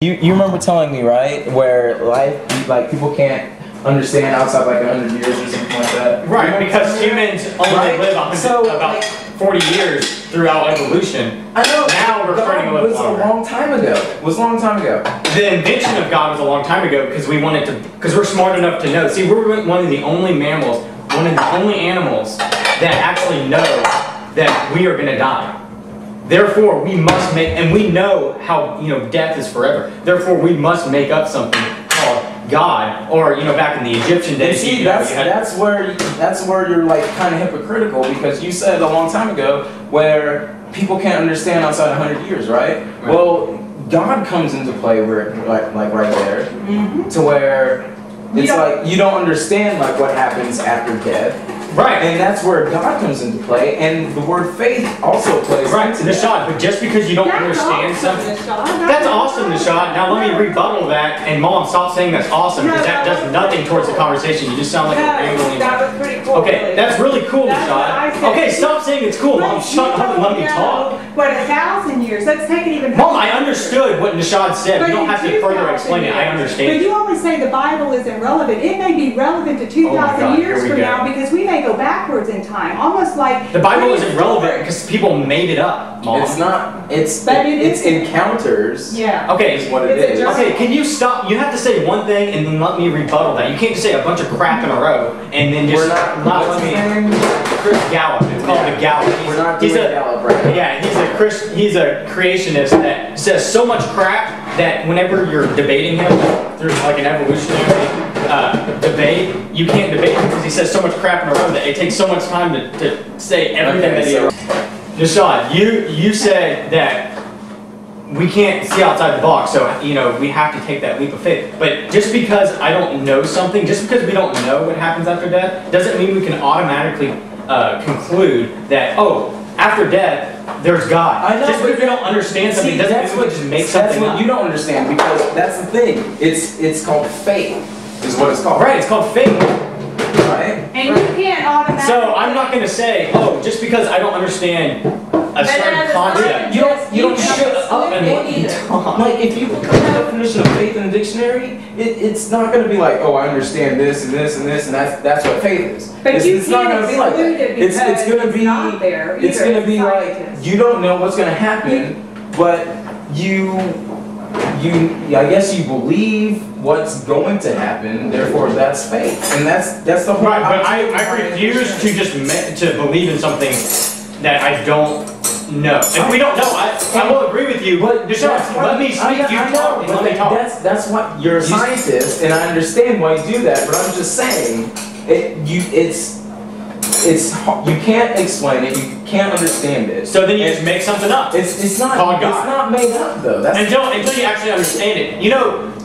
You remember telling me, right, where life, like, people can't understand outside like 100 years or something like that? Right, because humans only live about 40 years throughout evolution. I know. Now we're starting to live longer. It was a long time ago. It was a long time ago. The invention of God was a long time ago because we wanted to, because we're smart enough to know. See, we're one of the only mammals, one of the only animals that actually know that we are going to die. Therefore, we must make, and we know how, death is forever. Therefore, we must make up something called God, or, back in the Egyptian days. See, that's where you're like kind of hypocritical, because you said a long time ago where people can't understand outside 100 years, right? Well, God comes into play where, like right there, to where it's like you don't understand like what happens after death. Right. And that's where God comes into play, and the word faith also plays into that. Nishad, but just because you don't understand something, that's awesome, Nishad. Now let me rebuttal that, and Mom, stop saying that's awesome, because that does nothing towards the conversation. You just sound like a rambling. That was pretty cool. Okay, that's really cool, Nishad. Okay, stop saying it's cool, Mom. Shut up and let me talk. What, 1,000 years? Let's take it even. Mom, I understood what Nishad said. You don't have to further explain it. I understand. But you always say the Bible isn't relevant. It may be relevant to 2,000 years from now, because we may go backwards in time, almost like the Bible isn't relevant because people made it up, Mom. It's not. It's encounters. Yeah. Okay, is what it is. Okay, can you stop? You have to say one thing and then let me rebuttal that. You can't just say a bunch of crap in a row and then just not let me. Chris Gallup. It's called the Gallup. We're not doing Gallup right now. Yeah, he's a creationist that says so much crap that whenever you're debating him through like an evolutionary debate, you can't debate him because he says so much crap in a row that it takes so much time to say everything that he says. Nishad, you said that we can't see outside the box, so we have to take that leap of faith. But just because I don't know something, just because we don't know what happens after death, doesn't mean we can automatically conclude that, oh, after death, there's God. I know, just because we don't understand something doesn't mean we just make something up. That's what you don't understand, because that's the thing. It's called faith, is what it's called. Right, it's called faith. Right? And you can't automatically. So I'm not going to say, oh, just because I don't understand a certain concept. You don't shut up and let me talk. Like, if you look at the definition of faith in the dictionary, it's not going to be like, oh, I understand this and this and this, and that's what faith is. But it's not going to be like that. It's going to be not there. It's going to be like, you don't know what's going to happen, but I guess you believe what's going to happen, therefore that's faith, and that's the whole. Right, but I refuse to just to believe in something that I don't know. If we don't know, I will agree with you. But let me speak. You talk and let me talk. That's what you're a scientist, and I understand why you do that. But I'm just saying, you can't explain it. You can't understand it. So then you just make something up. It's not called God. It's not made up though. Until you actually understand it.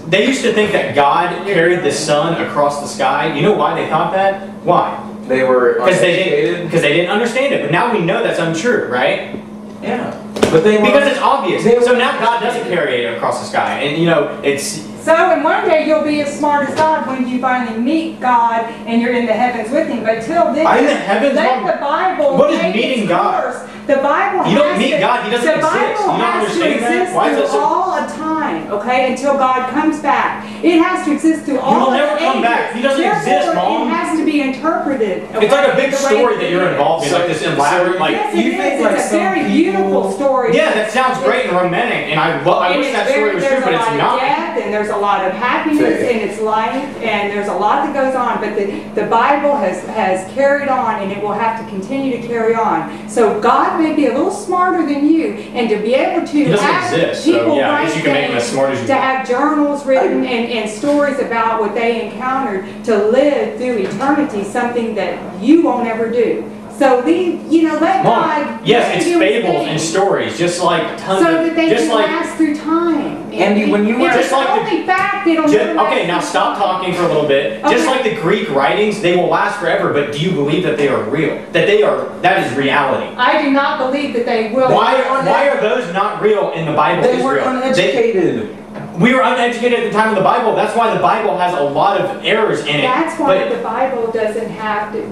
They used to think that God carried the sun across the sky. You know why they thought that? Why? They were uneducated. Because they didn't understand it. But now we know that's untrue, right? Yeah. But because it's obvious. So now God doesn't carry it across the sky, and it's. So, and one day you'll be as smart as God when you finally meet God and you're in the heavens with Him. But till then, I'm in the heavens. let the Bible. What is meeting God? The Bible. You don't meet God. He doesn't exist. You don't understand that? Why is it so? All of time, okay, until God comes back. It has to exist through all. He will never come back. He doesn't exist, Mom. It has to be interpreted. Okay? It's like a big story that you're involved in, like this elaborate, like. Yes, it is. It's a very beautiful story. Yeah, that sounds great and romantic, and I wish that story was true, but it's not. And there's a lot of happiness in its life, and there's a lot that goes on, but the Bible has carried on, and it will have to continue to carry on. So God may be a little smarter than you, and to be able to have people write things, to have journals written and stories about what they encountered, to live through eternity, something that you won't ever do. So let God. Yes, it's fables and stories, just like tons of. So that they can last through time. Andy, when you were just like only fact, it'll never last. Okay, now stop talking for a little bit. Okay. Just like the Greek writings, they will last forever. But do you believe that they are real? That is reality. I do not believe that they will. Why are those not real in the Bible? They were uneducated. we were uneducated at the time of the Bible. That's why the Bible has a lot of errors in it. That's why the Bible doesn't have to.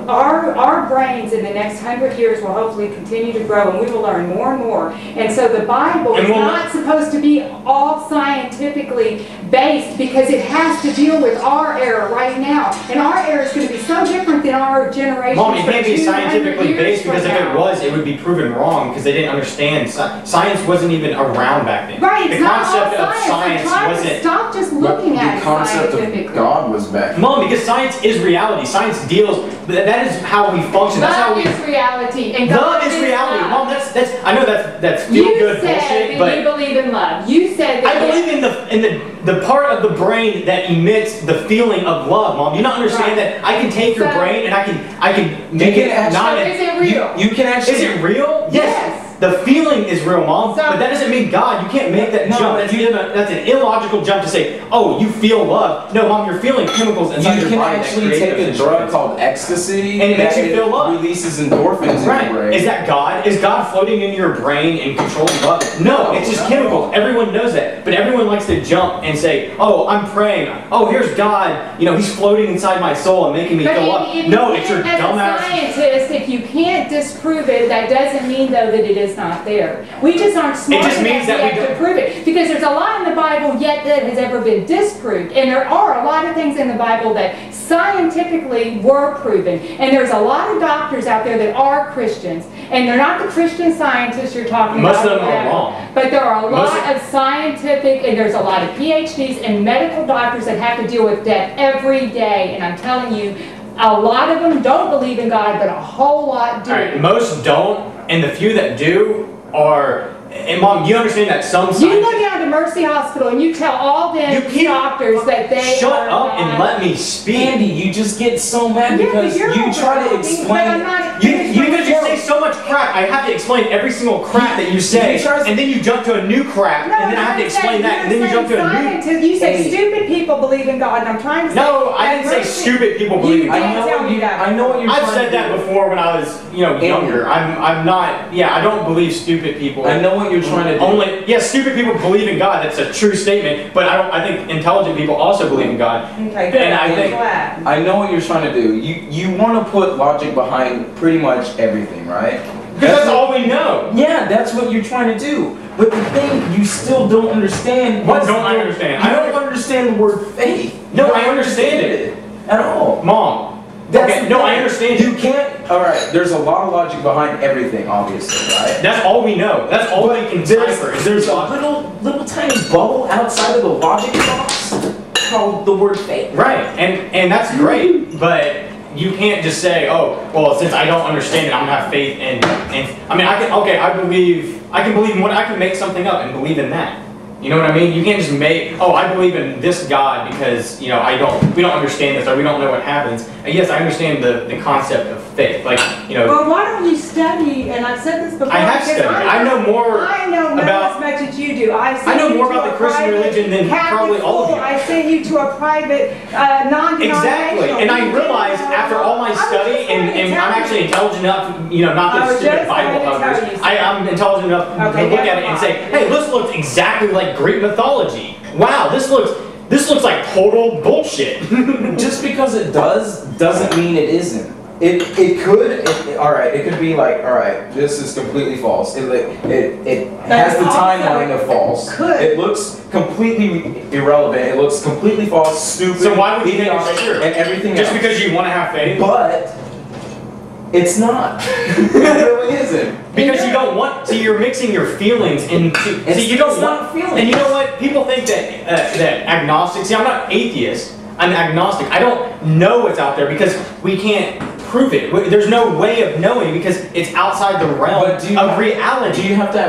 Our brains in the next 100 years will hopefully continue to grow, and we will learn more and more. And so the Bible is not supposed to be all scientifically based, because it has to deal with our era right now. And our era is going to be so different than our generation. Mom, it can't be scientifically based, because if it was, it would be proven wrong, because they didn't understand. Science wasn't even around back then. Right, the concept of science wasn't. Stop just looking at it scientifically. The concept of God was back then. Mom, because science is reality. Science deals. That is how we function. That's how we. Love is reality, and love God is reality. love. Mom, that's. I know that's feel good bullshit, but you believe in love. You said that. I believe in the part of the brain that emits the feeling of love, Mom. You not understand that I can take your brain and I can make it not. Is it real? You can actually. Is it real? Yes. The feeling is real, Mom, but that doesn't mean God. You can't make that jump. That's an illogical jump to say, oh, you feel love. No, Mom, you're feeling chemicals inside your body. You can actually take a drug called ecstasy, and it makes you feel love. Releases endorphins in your brain. Is that God? Is God floating in your brain and controlling love? No, it's just chemicals. Everyone knows that, but everyone likes to jump and say, oh, I'm praying. Oh, here's God. You know, He's floating inside my soul and making me feel love. No, it's your dumbass. As a scientist, if you can't disprove it, that doesn't mean though that it is not there. We just aren't smart enough to prove it, because there's a lot in the Bible yet that has ever been disproved, and there are a lot of things in the Bible that scientifically were proven, and there's a lot of doctors out there that are Christians, and they're not the Christian scientists you're talking about. Most of them are wrong. But there are a lot of scientific, and there's a lot of PhDs and medical doctors that have to deal with death every day, and I'm telling you, a lot of them don't believe in God, but a whole lot do. Right, most don't, and the few that do are. And Mom, you understand that some scientists... You go down to Mercy Hospital and you tell all them doctors that they shut up and let me speak. Andy, you just get so mad because you try to explain... Because you say so much crap, I have to explain every single crap that you say, and then you jump to a new crap, and then I have to explain that, and then you jump to a new... You say stupid people believe in God, and I'm trying to say... No, I didn't say stupid people believe in God. I know what you're trying to do. I've said that before when I was, younger. I'm not... Yeah, I don't believe stupid people. I know what you're trying to do. Stupid people believe in God. That's a true statement. But I think intelligent people also believe in God. Okay, good. And I know what you're trying to do. You want to put logic behind pretty much everything, right? Because that's all we know. Yeah, that's what you're trying to do. But the thing, you still don't understand. What don't I understand? I don't understand the word faith. No, I understand it at all, Mom. Okay, no, I understand. You can't. All right, there's a lot of logic behind everything, obviously, right? That's all we know. That's all we can decipher. There's a little tiny bubble outside of the logic box called the word faith. Right, and that's great, but you can't just say, oh, well, since I don't understand it, I'm gonna have faith in. I mean, I can believe in what I can make something up and believe in that. You know what I mean? You can't just make, oh, I believe in this God because, we don't understand this or we don't know what happens. And yes, I understand the concept of faith. Like, Well, why don't you study, and I've said this before. I have studied. I know more I know about, as much as you do. I know more about the Christian religion than probably all of you. I sent you to a private, non-denominational. Exactly. And I realized after all my study, and I'm actually intelligent enough, not the stupid Bible huggers. I'm intelligent enough to look at it and say, hey, this looks exactly like Greek mythology. Wow, this looks like total bullshit. Just because it doesn't mean it isn't. It could. All right. It could be like, all right, this is completely false. It has the timeline of false. It looks completely irrelevant. It looks completely false, stupid. So why would you think it's true? And everything just else. Because you want to have faith? But it's not. It really isn't. Because you don't want to. You're mixing your feelings into. See, you don't want feelings. And you know what? People think that agnostic. See, I'm not atheist. I'm agnostic. I don't know what's out there because we can't prove it. There's no way of knowing because it's outside the realm of reality. Do you have to have